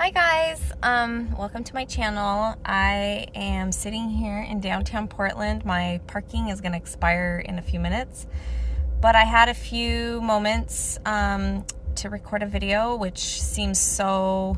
Hi guys, welcome to my channel. I am sitting here in downtown Portland. My parking is going to expire in a few minutes, but I had a few moments to record a video, which seems so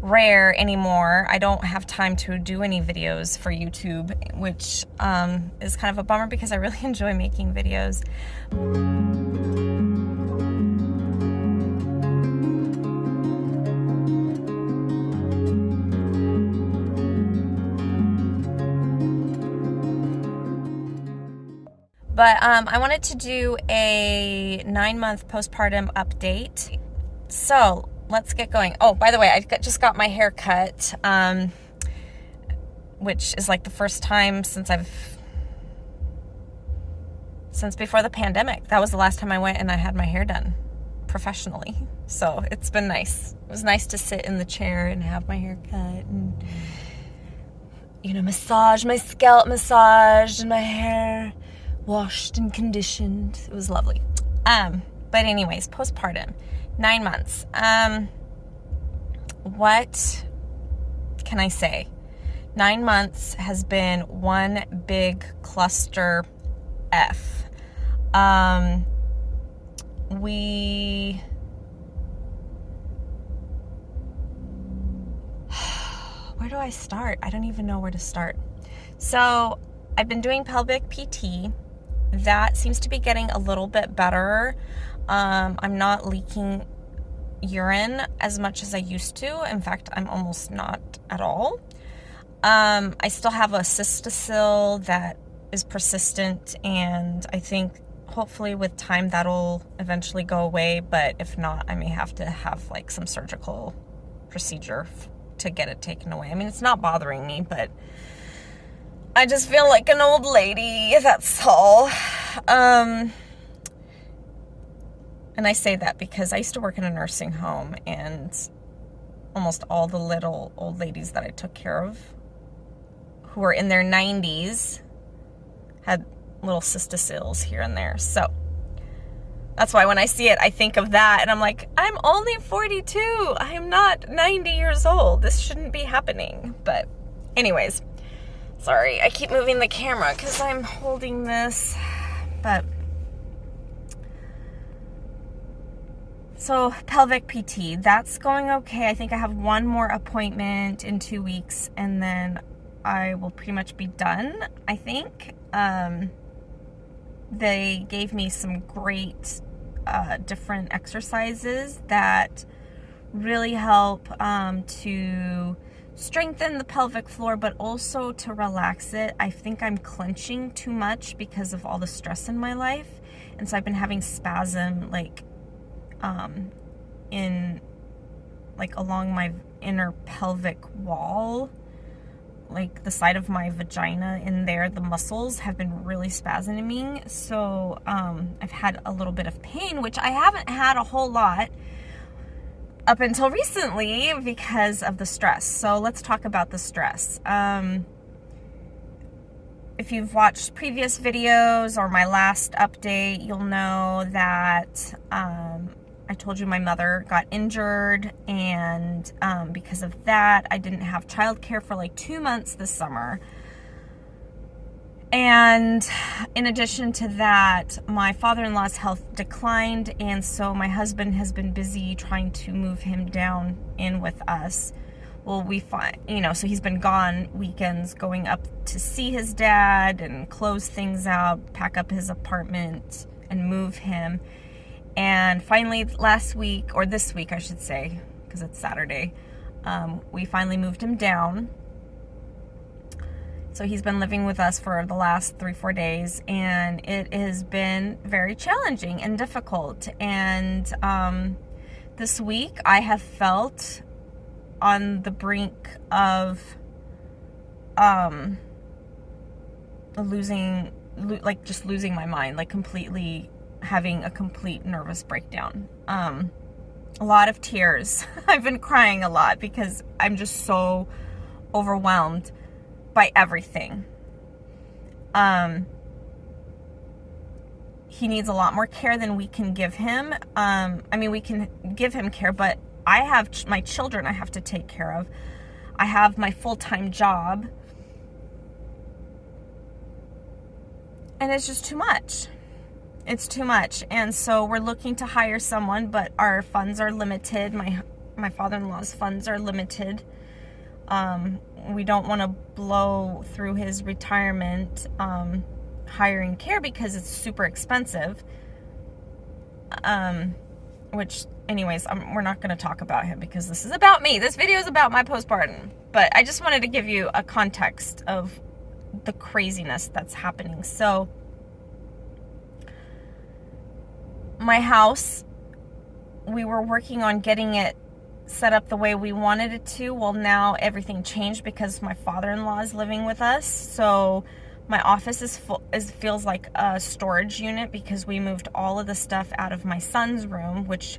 rare anymore. I don't have time to do any videos for YouTube, which is kind of a bummer because I really enjoy making videos. But I wanted to do a 9-month postpartum update. So let's get going. Oh, by the way, I just got my hair cut, which is like the first time since before the pandemic. That was the last time I went and I had my hair done professionally. So it's been nice. It was nice to sit in the chair and have my hair cut and, massage my scalp, massaged and my hair washed and conditioned. It was lovely. But anyways, postpartum, 9 months. What can I say? 9 months has been one big cluster F. Where do I start? I don't even know where to start. So I've been doing pelvic PT. That seems to be getting a little bit better. I'm not leaking urine as much as I used to. In fact, I'm almost not at all. I still have a cystocele that is persistent, and I think hopefully with time that'll eventually go away, but if not, I may have to have like some surgical procedure to get it taken away. I mean, it's not bothering me, but I just feel like an old lady, that's all. And I say that because I used to work in a nursing home, and almost all the little old ladies that I took care of who were in their 90s had little cystoceles here and there. So that's why when I see it, I think of that, and I'm like, I'm only 42. I am not 90 years old. This shouldn't be happening. But anyways, sorry, I keep moving the camera because I'm holding this, but so pelvic PT, that's going okay. I think I have one more appointment in 2 weeks, and then I will pretty much be done, I think. They gave me some great different exercises that really help to strengthen the pelvic floor, but also to relax it. I think I'm clenching too much because of all the stress in my life, and so I've been having spasm along my inner pelvic wall, like the side of my vagina in there. The muscles have been really spasming, so I've had a little bit of pain, which I haven't had a whole lot up until recently because of the stress. So let's talk about the stress. If you've watched previous videos or my last update, you'll know that I told you my mother got injured, and because of that, I didn't have childcare for like 2 months this summer. And in addition to that, my father-in-law's health declined, and so my husband has been busy trying to move him down in with us. Well, so he's been gone weekends going up to see his dad and close things out, pack up his apartment, and move him. And finally this week, I should say, because it's Saturday, we finally moved him down. So he's been living with us for the last 3-4 days, and it has been very challenging and difficult. And this week I have felt on the brink of losing my mind, like completely having a complete nervous breakdown. A lot of tears. I've been crying a lot because I'm just so overwhelmed by everything. He needs a lot more care than we can give him. We can give him care, but I have my children I have to take care of. I have my full-time job. And it's just too much. It's too much. And so we're looking to hire someone, but our funds are limited. My father-in-law's funds are limited. We don't want to blow through his retirement hiring care because it's super expensive. Which, anyways, we're not going to talk about him because this is about me. This video is about my postpartum. But I just wanted to give you a context of the craziness that's happening. So, my house, we were working on getting it set up the way we wanted it to. Well, now everything changed because my father-in-law is living with us. So my office is full, feels like a storage unit because we moved all of the stuff out of my son's room, which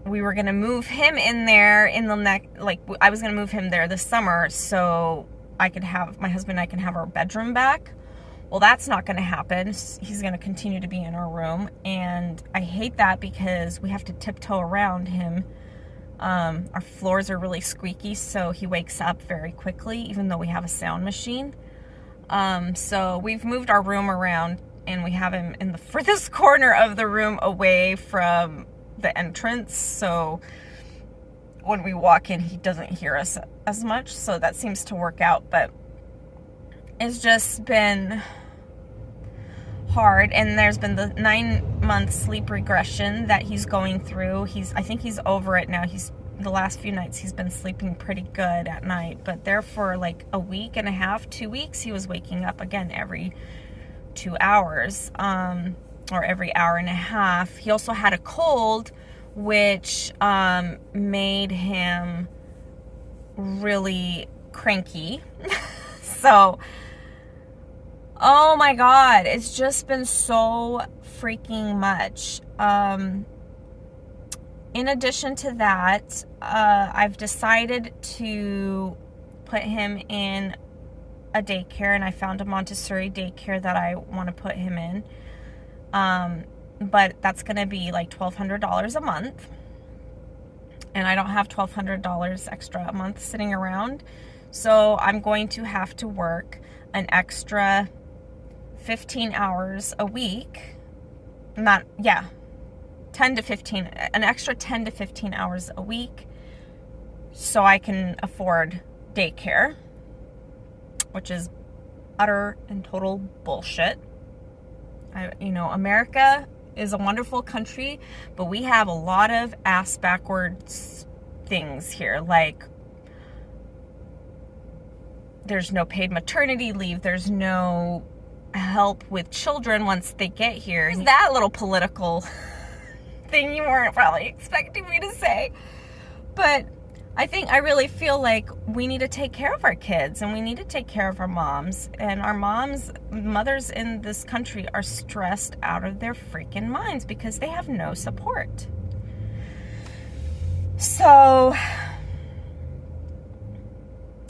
we were going to move him in there in the next, like I was going to move him there this summer so I could have, my husband and I can have our bedroom back. Well, that's not going to happen. He's going to continue to be in our room. And I hate that because we have to tiptoe around him. Our floors are really squeaky, so he wakes up very quickly, even though we have a sound machine. So we've moved our room around and we have him in the furthest corner of the room away from the entrance. So when we walk in, he doesn't hear us as much. So that seems to work out, but it's just been hard. And there's been the 9-month sleep regression that he's going through. I think he's over it now. The last few nights he's been sleeping pretty good at night, but there for like a week and a half, 2 weeks, he was waking up again every 2 hours, or every hour and a half. He also had a cold, which made him really cranky. So, oh my God, it's just been so freaking much. In addition to that, I've decided to put him in a daycare, and I found a Montessori daycare that I want to put him in. But that's going to be like $1,200 a month. And I don't have $1,200 extra a month sitting around. So I'm going to have to work an extra 15 hours a week. 10 to 15, an extra 10 to 15 hours a week so I can afford daycare, which is utter and total bullshit. America is a wonderful country, but we have a lot of ass backwards things here. Like, there's no paid maternity leave. There's no help with children once they get here. There's that little political thing you weren't probably expecting me to say. But I really feel like we need to take care of our kids, and we need to take care of our moms. And our mothers in this country are stressed out of their freaking minds because they have no support. So,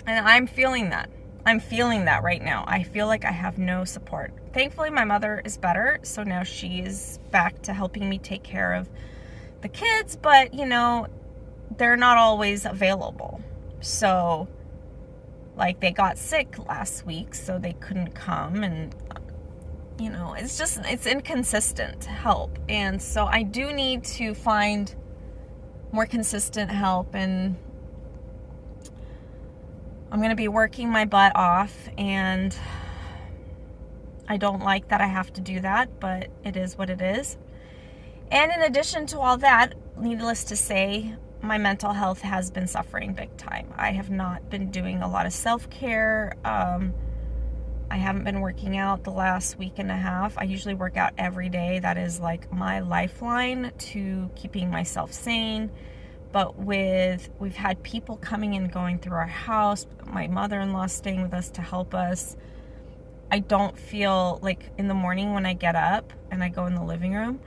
and I'm feeling that. I'm feeling that right now. I feel like I have no support. Thankfully, my mother is better, so now she is back to helping me take care of the kids, but, they're not always available. So, like, they got sick last week, so they couldn't come, and, it's inconsistent help. And so I do need to find more consistent help, and I'm going to be working my butt off, and I don't like that I have to do that, but it is what it is. And in addition to all that, needless to say, my mental health has been suffering big time. I have not been doing a lot of self-care. I haven't been working out the last week and a half. I usually work out every day. That is like my lifeline to keeping myself sane. But we've had people coming and going through our house, my mother-in-law staying with us to help us. I don't feel like in the morning when I get up and I go in the living room,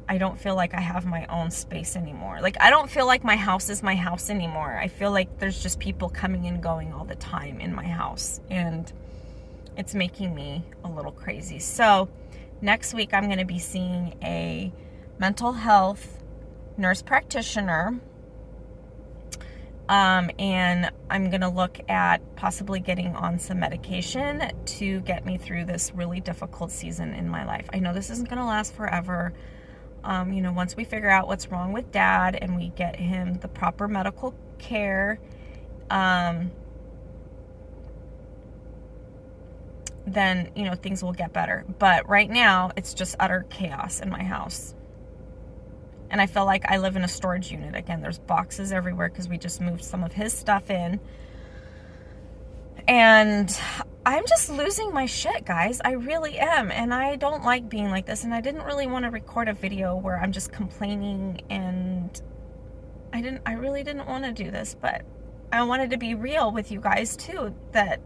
I don't feel like I have my own space anymore. Like, I don't feel like my house is my house anymore. I feel like there's just people coming and going all the time in my house, and it's making me a little crazy. So next week I'm going to be seeing a mental health nurse practitioner. And I'm going to look at possibly getting on some medication to get me through this really difficult season in my life. I know this isn't going to last forever. Once we figure out what's wrong with Dad and we get him the proper medical care, then, things will get better. But right now, it's just utter chaos in my house. And I feel like I live in a storage unit. Again, there's boxes everywhere because we just moved some of his stuff in. And I'm just losing my shit, guys. I really am. And I don't like being like this. And I didn't really want to record a video where I'm just complaining. And I really didn't want to do this. But I wanted to be real with you guys, too. That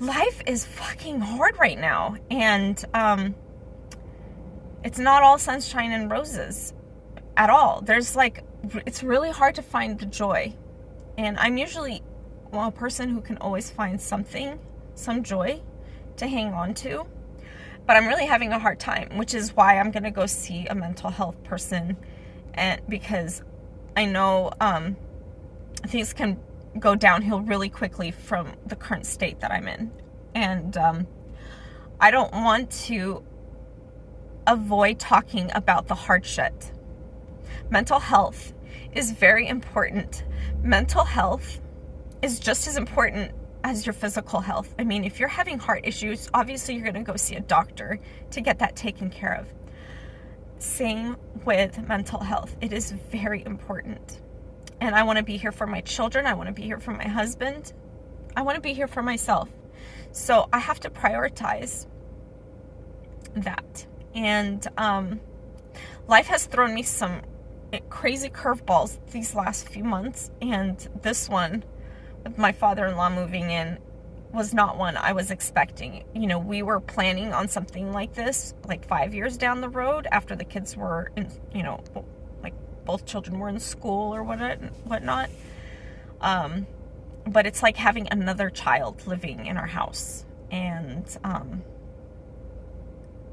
life is fucking hard right now. And it's not all sunshine and roses. At all. It's really hard to find the joy. And I'm usually a person who can always find some joy to hang on to. But I'm really having a hard time, which is why I'm going to go see a mental health person. And because I know things can go downhill really quickly from the current state that I'm in. And I don't want to avoid talking about the hard shit. Mental health is very important. Mental health is just as important as your physical health. I mean, if you're having heart issues, obviously you're going to go see a doctor to get that taken care of. Same with mental health. It is very important. And I want to be here for my children. I want to be here for my husband. I want to be here for myself. So I have to prioritize that. And life has thrown me some crazy curveballs these last few months, and this one with my father-in-law moving in was not one I was expecting. We were planning on something like this like 5 years down the road after the kids were in, like both children were in school or whatnot. But it's like having another child living in our house, and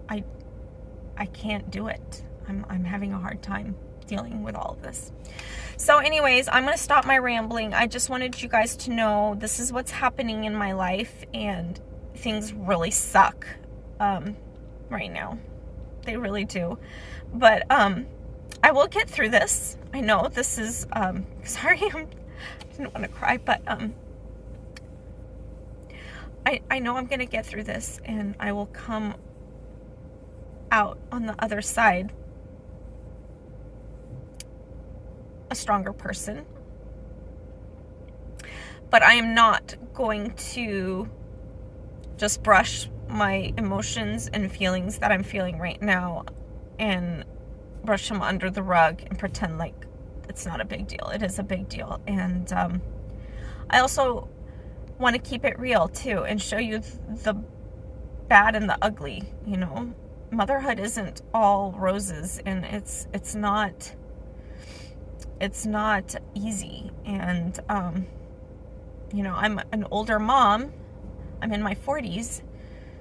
I can't do it. I'm having a hard time dealing with all of this. So anyways, I'm going to stop my rambling. I just wanted you guys to know this is what's happening in my life, and things really suck right now. They really do. But I will get through this. I know this is sorry, I didn't want to cry, but I know I'm going to get through this, and I will come out on the other side a stronger person. But I am not going to just brush my emotions and feelings that I'm feeling right now and brush them under the rug and pretend like it's not a big deal. It is a big deal. And I also want to keep it real too and show you the bad and the ugly. Motherhood isn't all roses, and it's not easy. And I'm an older mom. I'm in my 40s.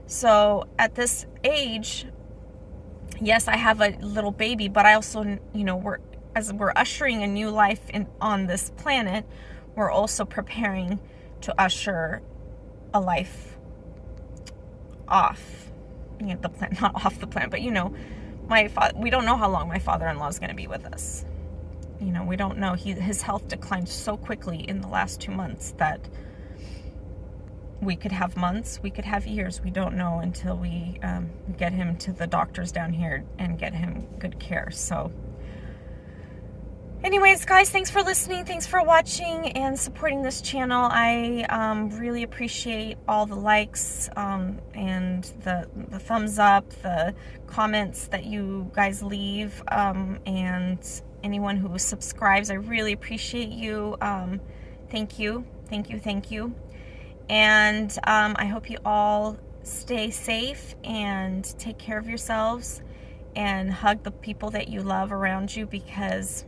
So at this age, yes, I have a little baby, but I also, we're ushering a new life on this planet, we're also preparing to usher a life off the planet, not off the planet, but we don't know how long my father-in-law is going to be with us. We don't know. His health declined so quickly in the last 2 months that we could have months, we could have years. We don't know until we get him to the doctors down here and get him good care. So anyways, guys, thanks for listening. Thanks for watching and supporting this channel. I really appreciate all the likes and the thumbs up, the comments that you guys leave, and anyone who subscribes. I really appreciate you. Thank you. Thank you. Thank you. And I hope you all stay safe and take care of yourselves and hug the people that you love around you, because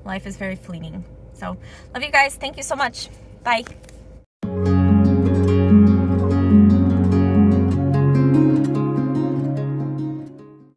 life is very fleeting. So, love you guys. Thank you so much. Bye.